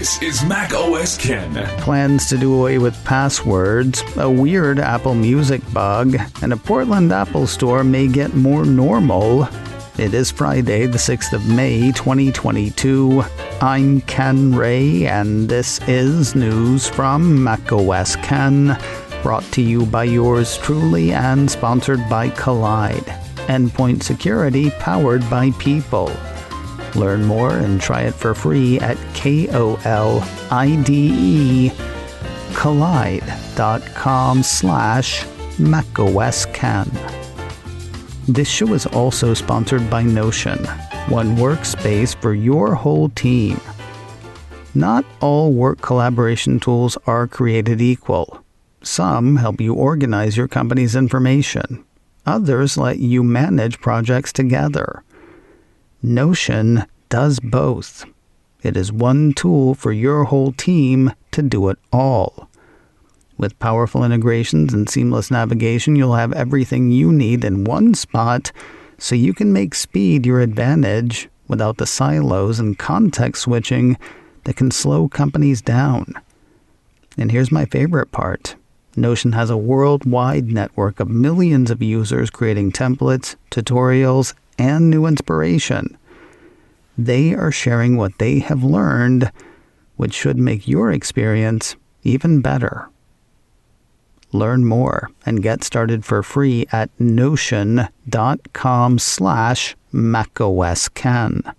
This is Mac OS Ken. Plans to do away with passwords, a weird Apple Music bug, and a Portland Apple store may get more normal. It is Friday, the 6th of May, 2022. I'm Ken Ray, and this is news from Mac OS Ken, brought to you by yours truly and sponsored by Collide, endpoint security powered by people. Learn more and try it for free at KOLIDE collide.com/macOSCan. This show is also sponsored by Notion, one workspace for your whole team. Not all work collaboration tools are created equal. Some help you organize your company's information. Others let you manage projects together. Notion does both. It is one tool for your whole team to do it all. With powerful integrations and seamless navigation, you'll have everything you need in one spot so you can make speed your advantage without the silos and context switching that can slow companies down. And here's my favorite part. Notion has a worldwide network of millions of users creating templates, tutorials, and new inspiration. They are sharing what they have learned, which should make your experience even better. Learn more and get started for free at notion.com/macOSCan.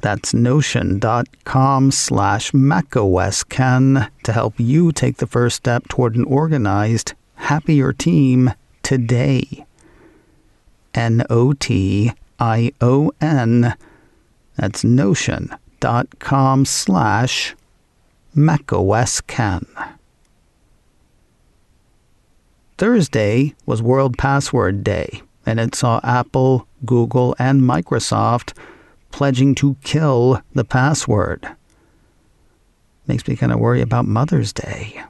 That's notion.com/macOSCan to help you take the first step toward an organized, happier team today. NOTION. That's notion.com/macOSCan. Thursday was World Password Day, and it saw Apple, Google, and Microsoft pledging to kill the password. Makes me kind of worry about Mother's Day.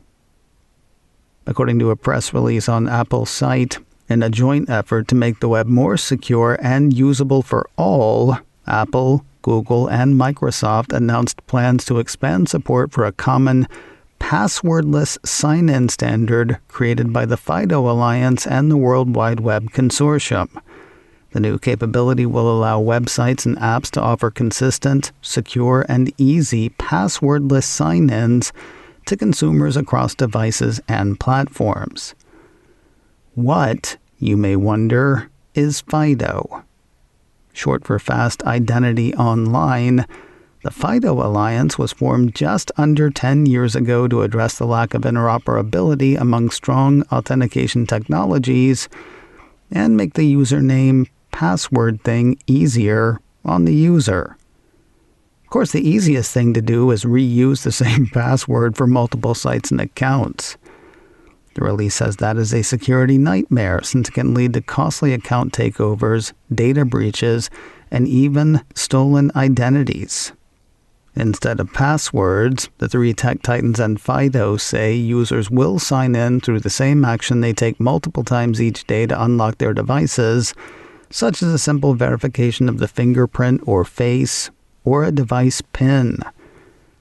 According to a press release on Apple's site, in a joint effort to make the web more secure and usable for all, Apple, Google, and Microsoft announced plans to expand support for a common passwordless sign-in standard created by the FIDO Alliance and the World Wide Web Consortium. The new capability will allow websites and apps to offer consistent, secure, and easy passwordless sign-ins to consumers across devices and platforms. What, you may wonder, is FIDO? Short for Fast Identity Online, the FIDO Alliance was formed just under 10 years ago to address the lack of interoperability among strong authentication technologies and make the username password thing easier on the user. Of course, the easiest thing to do is reuse the same password for multiple sites and accounts. The release says that is a security nightmare since it can lead to costly account takeovers, data breaches, and even stolen identities. Instead of passwords, the three tech titans and FIDO say users will sign in through the same action they take multiple times each day to unlock their devices, such as a simple verification of the fingerprint or face, or a device PIN.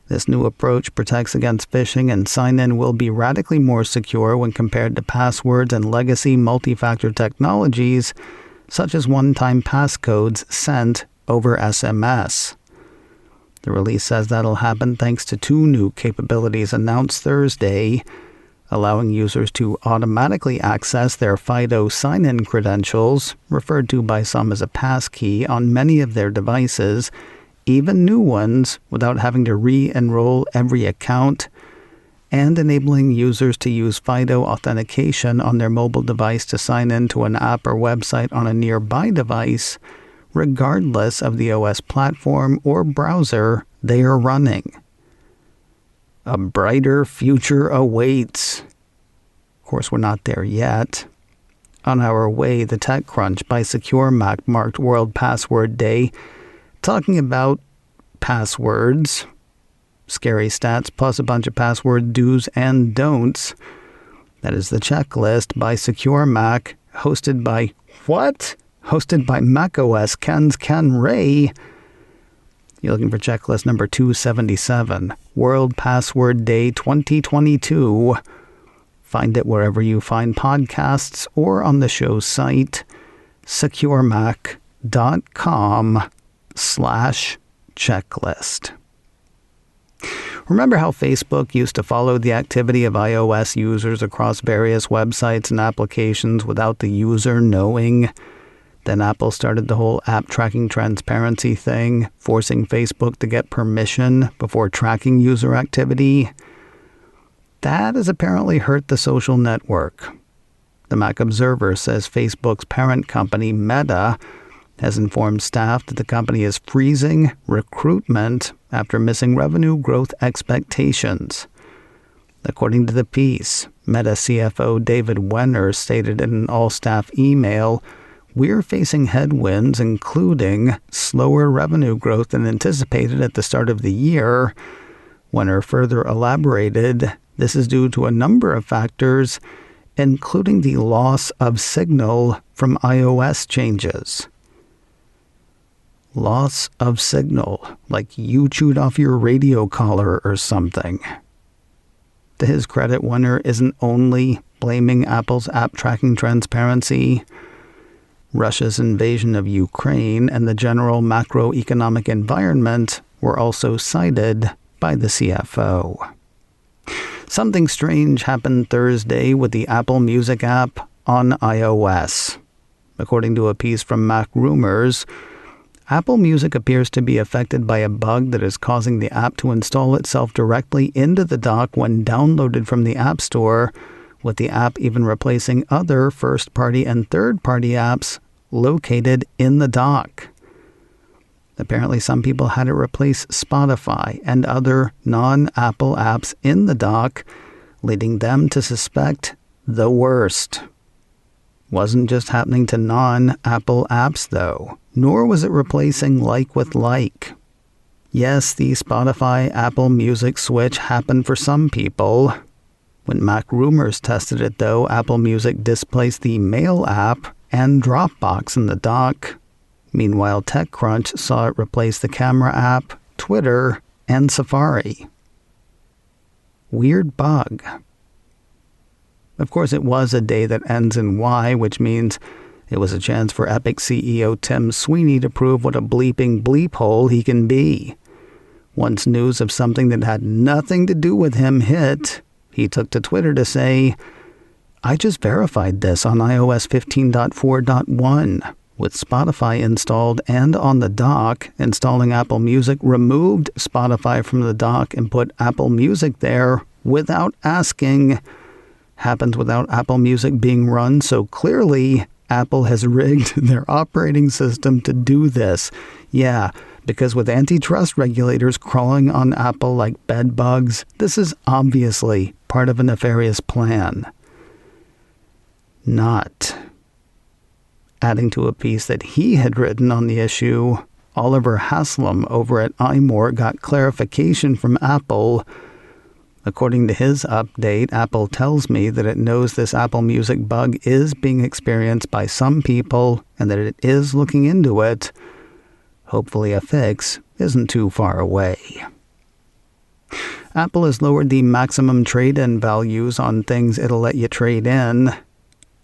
This new approach protects against phishing, and sign-in will be radically more secure when compared to passwords and legacy multi-factor technologies, such as one-time passcodes sent over SMS. The release says that'll happen thanks to two new capabilities announced Thursday, allowing users to automatically access their FIDO sign-in credentials, referred to by some as a passkey, on many of their devices, even new ones, without having to re-enroll every account, and enabling users to use FIDO authentication on their mobile device to sign in to an app or website on a nearby device, regardless of the OS platform or browser they are running. A brighter future awaits. Of course, we're not there yet. On our way, the TechCrunch by Secure Mac marked World Password Day, talking about passwords, scary stats, plus a bunch of password do's and don'ts. That is the checklist by Secure Mac, hosted by what? Hosted by macOS Ken's Ken Ray. You're looking for checklist number 277, World Password Day 2022. Find it wherever you find podcasts or on the show's site, securemac.com/checklist. Remember how Facebook used to follow the activity of iOS users across various websites and applications without the user knowing? Then Apple started the whole app tracking transparency thing, forcing Facebook to get permission before tracking user activity. That has apparently hurt the social network. The Mac Observer says Facebook's parent company, Meta, has informed staff that the company is freezing recruitment after missing revenue growth expectations. According to the piece, Meta CFO David Wenner stated in an all-staff email, "We're facing headwinds, including slower revenue growth than anticipated at the start of the year." Wenner further elaborated, "This is due to a number of factors, including the loss of signal from iOS changes." Loss of signal, like you chewed off your radio collar or something. To his credit, Wenner isn't only blaming Apple's app tracking transparency. Russia's invasion of Ukraine and the general macroeconomic environment were also cited by the CFO. Something strange happened Thursday with the Apple Music app on iOS. According to a piece from Mac Rumors, Apple Music appears to be affected by a bug that is causing the app to install itself directly into the dock when downloaded from the App Store, with the app even replacing other first-party and third-party apps located in the dock. Apparently, some people had it replace Spotify and other non-Apple apps in the dock, leading them to suspect the worst. Wasn't just happening to non-Apple apps, though, nor was it replacing like with like. Yes, the Spotify Apple Music switch happened for some people. When Mac Rumors tested it, though, Apple Music displaced the Mail app and Dropbox in the dock. Meanwhile, TechCrunch saw it replace the Camera app, Twitter, and Safari. Weird bug. Of course, it was a day that ends in Y, which means it was a chance for Epic CEO Tim Sweeney to prove what a bleeping bleep hole he can be. Once news of something that had nothing to do with him hit, he took to Twitter to say, "I just verified this on iOS 15.4.1. With Spotify installed and on the dock, installing Apple Music removed Spotify from the dock and put Apple Music there without asking. Happens without Apple Music being run, so clearly Apple has rigged their operating system to do this. Yeah, because with antitrust regulators crawling on Apple like bed bugs, this is obviously part of a nefarious plan." Not. Adding to a piece that he had written on the issue, Oliver Haslam over at iMore got clarification from Apple. According to his update, Apple tells me that it knows this Apple Music bug is being experienced by some people and that it is looking into it. Hopefully a fix isn't too far away. Apple has lowered the maximum trade-in values on things it'll let you trade in.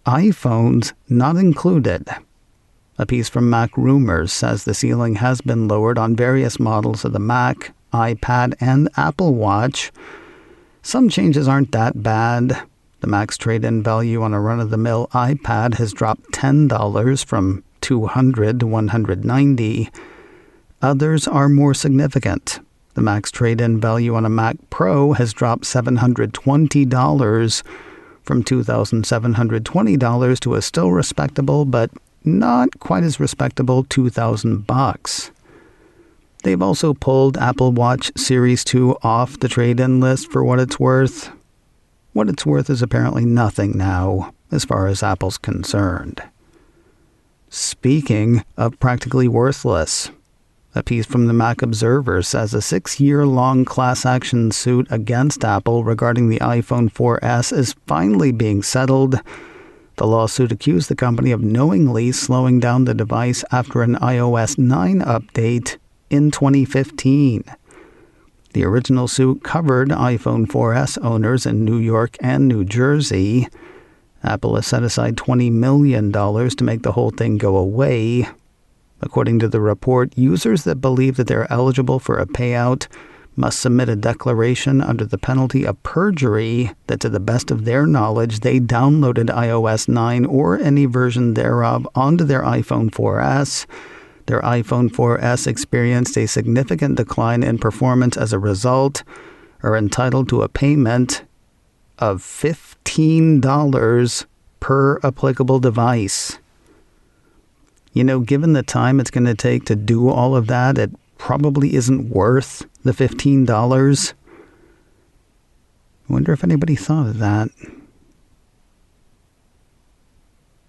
iPhones not included. A piece from Mac Rumors says the ceiling has been lowered on various models of the Mac, iPad, and Apple Watch. Some changes aren't that bad. The Mac's trade-in value on a run-of-the-mill iPad has dropped $10 from $200 to $190. Others are more significant. The Mac's trade-in value on a Mac Pro has dropped $720 from $2,720 to a still respectable but not quite as respectable $2,000. They've also pulled Apple Watch Series 2 off the trade-in list for what it's worth. What it's worth is apparently nothing now, as far as Apple's concerned. Speaking of practically worthless, a piece from the Mac Observer says a 6-year-long class action suit against Apple regarding the iPhone 4S is finally being settled. The lawsuit accused the company of knowingly slowing down the device after an iOS 9 update in 2015. The original suit covered iPhone 4S owners in New York and New Jersey. Apple has set aside $20 million to make the whole thing go away. According to the report, users that believe that they're eligible for a payout must submit a declaration under the penalty of perjury that to the best of their knowledge they downloaded iOS 9 or any version thereof onto their iPhone 4S. Their iPhone 4S experienced a significant decline in performance as a result, are entitled to a payment of $15 per applicable device. You know, given the time it's going to take to do all of that, it probably isn't worth the $15. I wonder if anybody thought of that.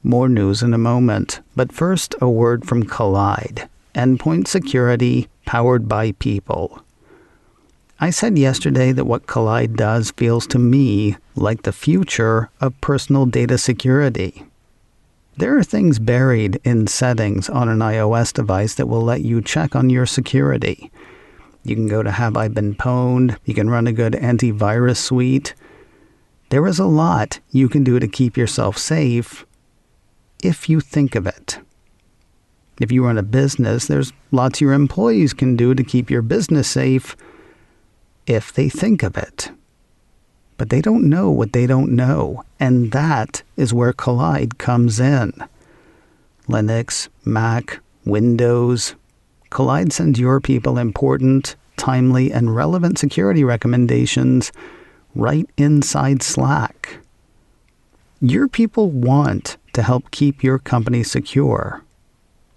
More news in a moment, but first a word from Collide, endpoint security powered by people. I said yesterday that what Collide does feels to me like the future of personal data security. There are things buried in settings on an iOS device that will let you check on your security. You can go to Have I Been Pwned? You can run a good antivirus suite. There is a lot you can do to keep yourself safe if you think of it. If you run a business, there's lots your employees can do to keep your business safe if they think of it. But they don't know what they don't know, and that is where Collide comes in. Linux, Mac, Windows. Collide sends your people important, timely, and relevant security recommendations right inside Slack. Your people want to help keep your company secure.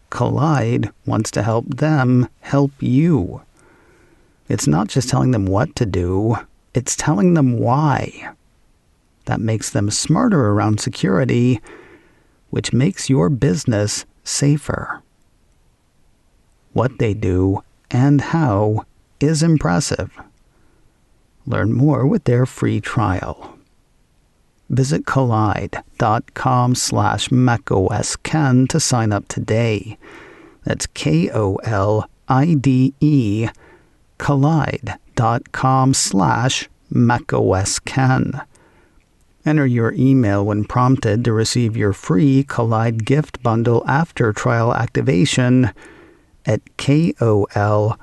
Collide wants to help them help you. It's not just telling them what to do, it's telling them why. That makes them smarter around security, which makes your business safer. What they do and how is impressive. Learn more with their free trial. Visit collide.com/macOSKen to sign up today. That's KOLIDE, collide.com/macOSKen. Enter your email when prompted to receive your free Collide gift bundle after trial activation at KOLIDE,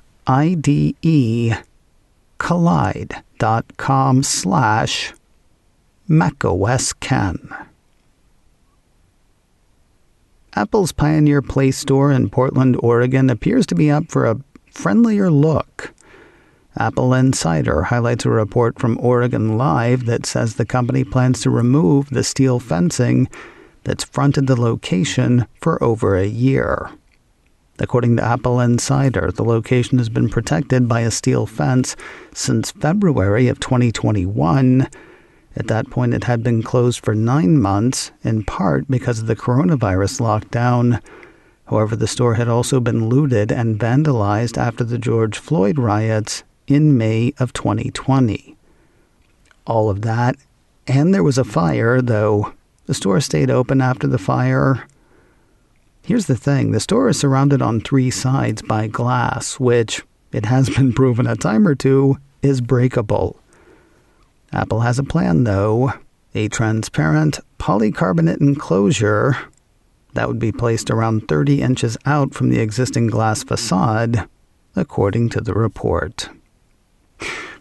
collide.com/macOSKen. Apple's Pioneer Play Store in Portland, Oregon appears to be up for a friendlier look. Apple Insider highlights a report from Oregon Live that says the company plans to remove the steel fencing that's fronted the location for over a year. According to Apple Insider, the location has been protected by a steel fence since February of 2021. At that point, it had been closed for 9 months, in part because of the coronavirus lockdown. However, the store had also been looted and vandalized after the George Floyd riots in May of 2020. All of that, and there was a fire, though the store stayed open after the fire. Here's the thing, the store is surrounded on 3 sides by glass, which, it has been proven a time or two, is breakable. Apple has a plan, though, a transparent polycarbonate enclosure that would be placed around 30 inches out from the existing glass facade, according to the report.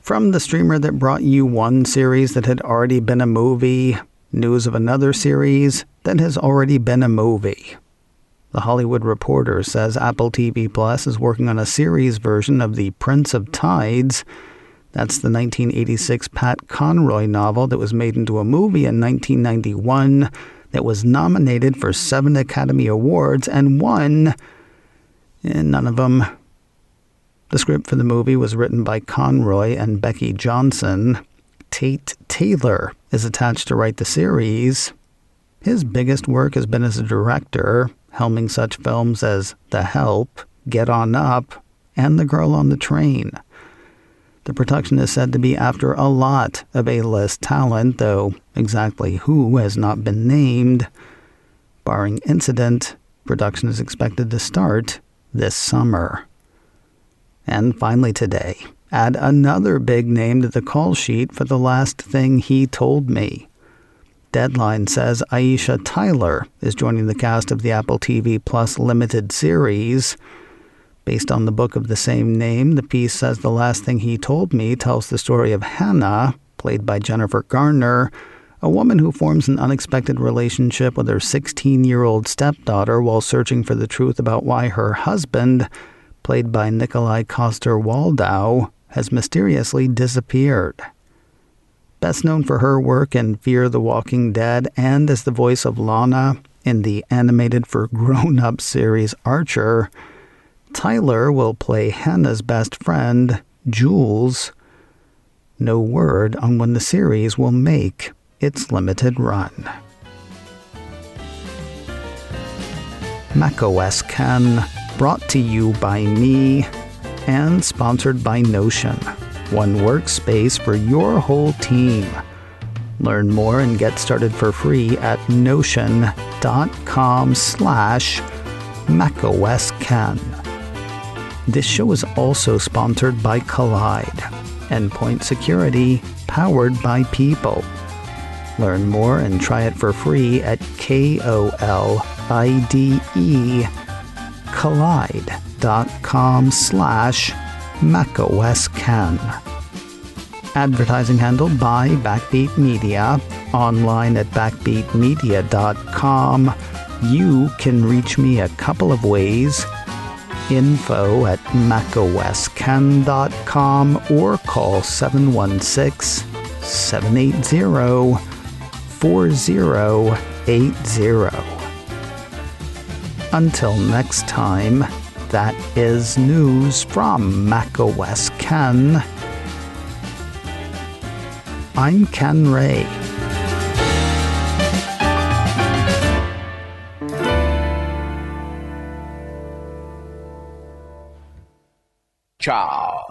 From the streamer that brought you one series that had already been a movie, news of another series that has already been a movie. The Hollywood Reporter says Apple TV Plus is working on a series version of The Prince of Tides. That's the 1986 Pat Conroy novel that was made into a movie in 1991 that was nominated for 7 Academy Awards and won, and none of them. The script for the movie was written by Conroy and Becky Johnson. Tate Taylor is attached to write the series. His biggest work has been as a director, helming such films as The Help, Get On Up, and The Girl on the Train. The production is said to be after a lot of A-list talent, though exactly who has not been named. Barring incident, production is expected to start this summer. And finally today, add another big name to the call sheet for the last thing he told me. Deadline says Aisha Tyler is joining the cast of the Apple TV Plus limited series. Based on the book of the same name, the piece says the last thing he told me tells the story of Hannah, played by Jennifer Garner, a woman who forms an unexpected relationship with her 16-year-old stepdaughter while searching for the truth about why her husband, played by Nikolai Coster-Waldau, has mysteriously disappeared. Best known for her work in Fear the Walking Dead and as the voice of Lana in the animated for grown-up series Archer, Tyler will play Hannah's best friend, Jules. No word on when the series will make its limited run. macOS Ken, brought to you by me and sponsored by Notion, one workspace for your whole team. Learn more and get started for free at notion.com/macOSKen. This show is also sponsored by Collide, endpoint security powered by people. Learn more and try it for free at KOLIDE collide.com/macOSKen. Advertising handled by Backbeat Media, online at backbeatmedia.com. You can reach me a couple of ways. info@macosken.com or call 716-780-4080. Until next time, that is news from macOS Ken. I'm Ken Ray. Ciao.